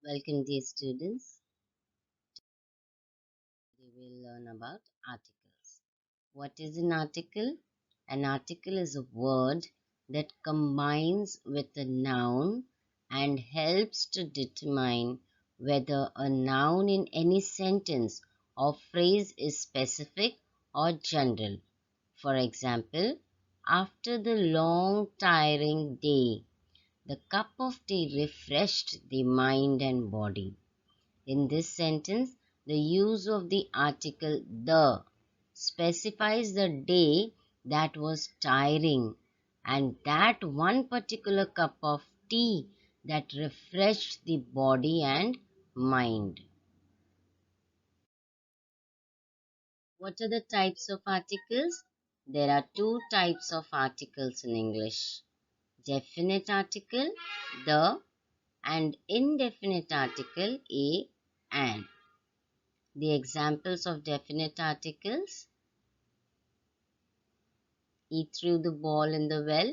Welcome, dear students. We will learn about articles. What is an article? An article is a word that combines with a noun and helps to determine whether a noun in any sentence or phrase is specific or general. For example, after the long, tiring day, the cup of tea refreshed the mind and body. In this sentence, the use of the article the specifies the day that was tiring and that one particular cup of tea that refreshed the body and mind. What are the types of articles? There are two types of articles in English: definite article, the, and indefinite article, a, an. The examples of definite articles: he threw the ball in the well.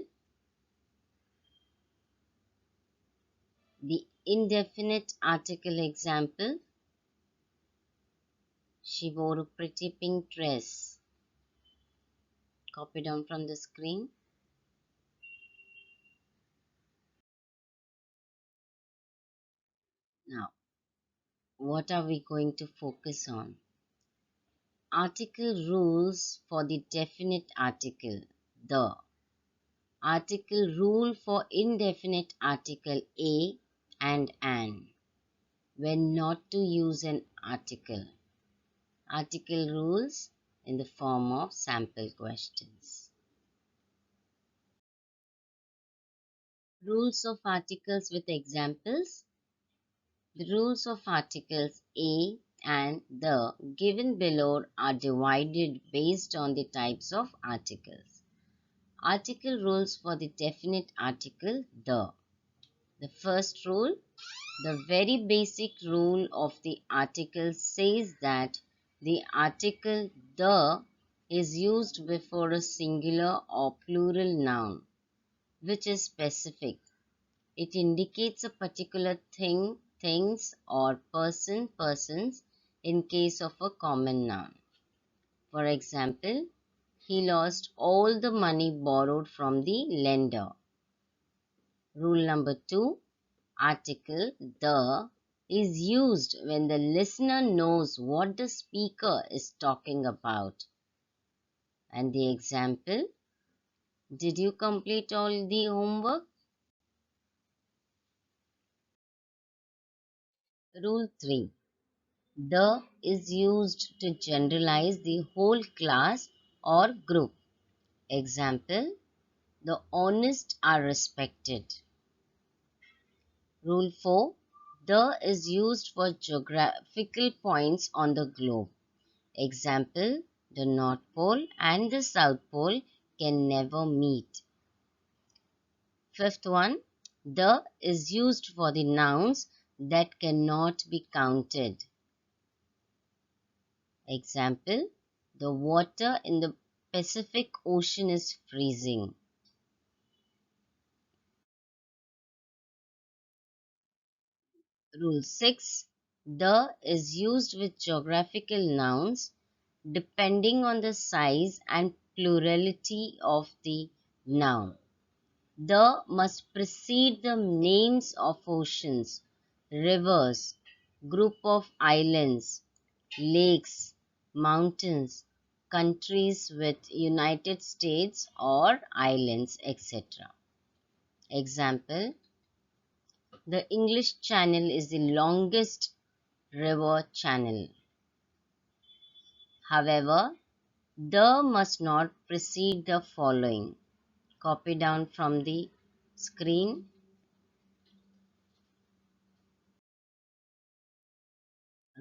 The indefinite article example: she wore a pretty pink dress. Copy down from the screen. Now, what are we going to focus on? Article rules for the definite article, the. Article rule for indefinite article, a and an. When not to use an article. Article rules in the form of sample questions. Rules of articles with examples. The rules of articles a and the given below are divided based on the types of articles. Article rules for the definite article the. The first rule, the very basic rule of the article says that the article the is used before a singular or plural noun which is specific. It indicates a particular thing, things, or person, persons in case of a common noun. For example, he lost all the money borrowed from the lender. Rule number 2, article the is used when the listener knows what the speaker is talking about. And the example, did you complete all the homework? Rule 3, the is used to generalize the whole class or group. Example, the honest are respected. Rule 4, the is used for geographical points on the globe. Example, the North Pole and the South Pole can never meet. Fifth one, the is used for the nouns that cannot be counted. Example, the water in the Pacific Ocean is freezing. Rule 6, the is used with geographical nouns depending on the size and plurality of the noun. The must precede the names of oceans, rivers, group of islands, lakes, mountains, countries with United States or islands, etc. Example, the English Channel is the longest river channel. However, the must not precede the following. Copy down from the screen.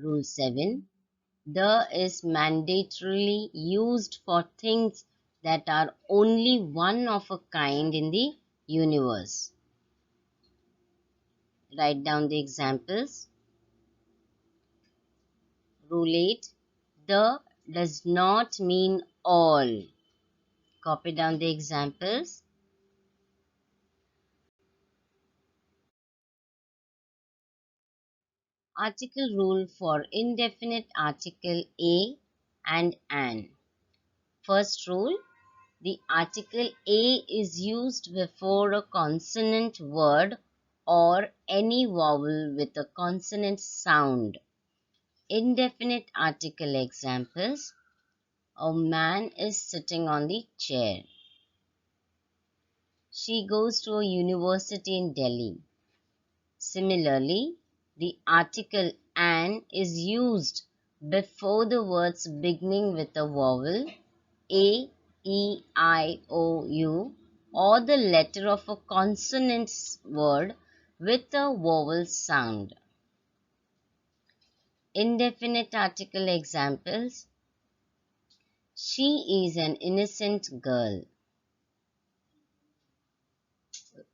Rule 7. The is mandatorily used for things that are only one of a kind in the universe. Write down the examples. Rule 8. The does not mean all. Copy down the examples. Article rule for indefinite article a and an. First rule, the article a is used before a consonant word or any vowel with a consonant sound. Indefinite article examples: a man is sitting on the chair. She goes to a university in Delhi. Similarly, the article an is used before the words beginning with a vowel a, e, I, o, u, or the letter of a consonant word with a vowel sound. Indefinite article examples: she is an innocent girl.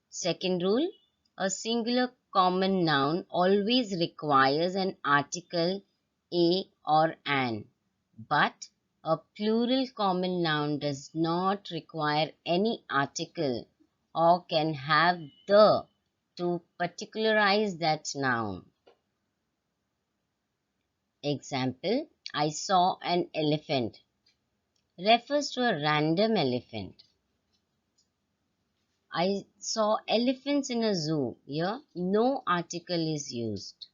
Second rule, a singular common noun always requires an article a or an, but a plural common noun does not require any article or can have the to particularize that noun. Example, I saw an elephant refers to a random elephant. I saw elephants in a zoo. Here, no article is used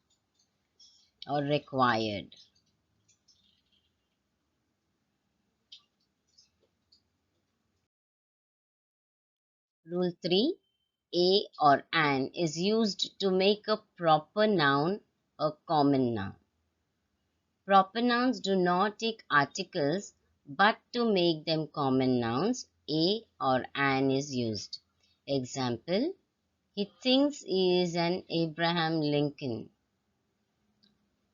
or required. Rule 3. A or an is used to make a proper noun a common noun. Proper nouns do not take articles, but to make them common nouns, a or an is used. Example, he thinks he is an Abraham Lincoln.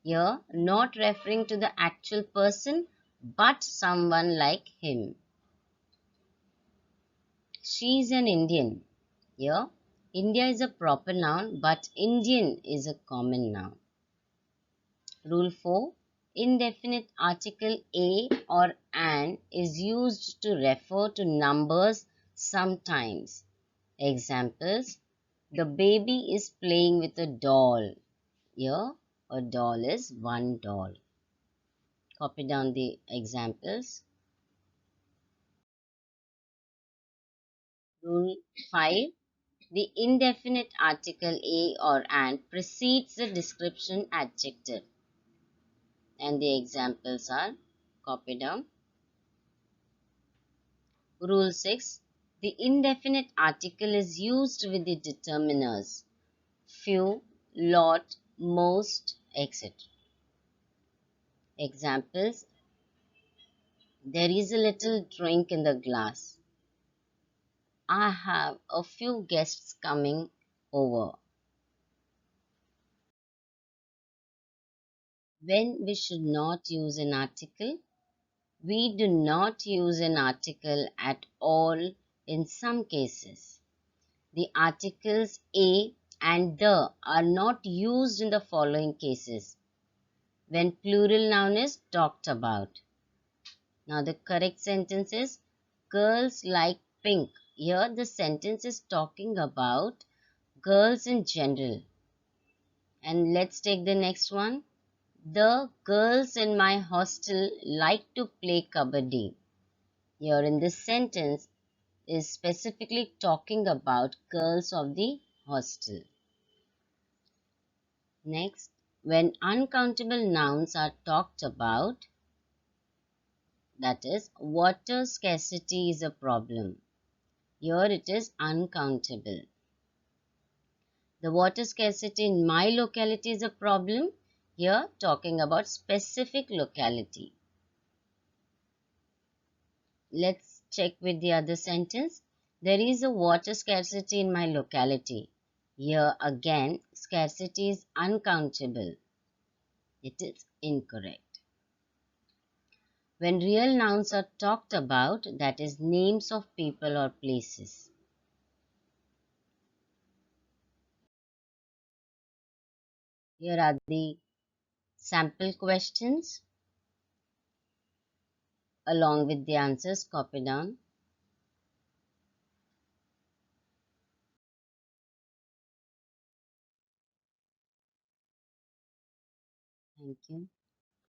Here, not referring to the actual person, but someone like him. She is an Indian. Here, India is a proper noun, but Indian is a common noun. Rule 4. Indefinite article a or an is used to refer to numbers sometimes. Examples, the baby is playing with a doll. Here, a doll is one doll. Copy down the examples. Rule 5. The indefinite article a or an precedes the description adjective. And the examples are copied down. Rule 6. The indefinite article is used with the determiners few, lot, most, etc. Examples, there is a little drink in the glass. I have a few guests coming over. When we should not use an article, we do not use an article at all in some cases. The articles a and the are not used in the following cases: when plural noun is talked about. Now the correct sentence is, girls like pink. Here the sentence is talking about girls in general. And let's take the next one. The girls in my hostel like to play kabaddi. Here in this sentence is specifically talking about girls of the hostel. Next, when uncountable nouns are talked about, that is, water scarcity is a problem. Here it is uncountable. The water scarcity in my locality is a problem. Here talking about specific locality. Let's check with the other sentence. There is a water scarcity in my locality. Here again, scarcity is uncountable. It is incorrect. When real nouns are talked about, that is, names of people or places. Here are the sample questions along with the answers copied down. Thank you.